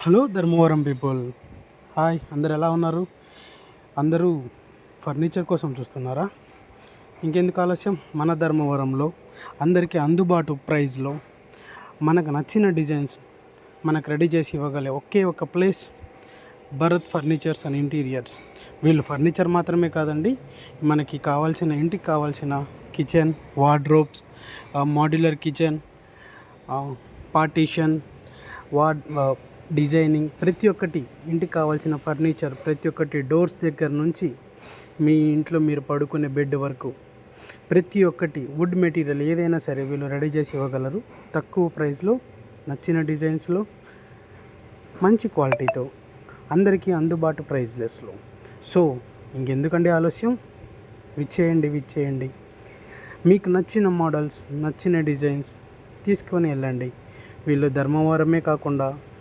Hello Dharmavaram people. Hi, అందరు ఎలా ఉన్నారు? అందరూ ఫర్నిచర్ కోసం చూస్తున్నారా? ఇంకెందుకు ఆలస్యం, మన ధర్మవరంలో అందరికీ అందుబాటు ప్రైస్లో మనకు నచ్చిన డిజైన్స్ మనకు రెడీ చేసి ఇవ్వగలే ఒకే ఒక place Bharat furnitures and interiors. వీళ్ళు ఫర్నిచర్ మాత్రమే కాదండి, మనకి కావాల్సిన ఇంటికి కావాల్సిన kitchen, wardrobes, modular kitchen, partition, ward designing, ప్రతి ఒక్కటి ఇంటికి కావాల్సిన ఫర్నిచర్, ప్రతి ఒక్కటి డోర్స్ దగ్గర నుంచి మీ ఇంట్లో మీరు పడుకునే బెడ్ వరకు ప్రతి ఒక్కటి వుడ్ మెటీరియల్ ఏదైనా సరే వీళ్ళు రెడీ చేసి ఇవ్వగలరు. తక్కువ ప్రైస్లో, నచ్చిన డిజైన్స్లో, మంచి క్వాలిటీతో, అందరికీ అందుబాటు ప్రైస్లెస్లో. సో ఇంకెందుకండి ఆలస్యం, విచ్చేయండి. మీకు నచ్చిన మోడల్స్, నచ్చిన డిజైన్స్ తీసుకొని వెళ్ళండి. వీళ్ళు ధర్మవరమే కాకుండా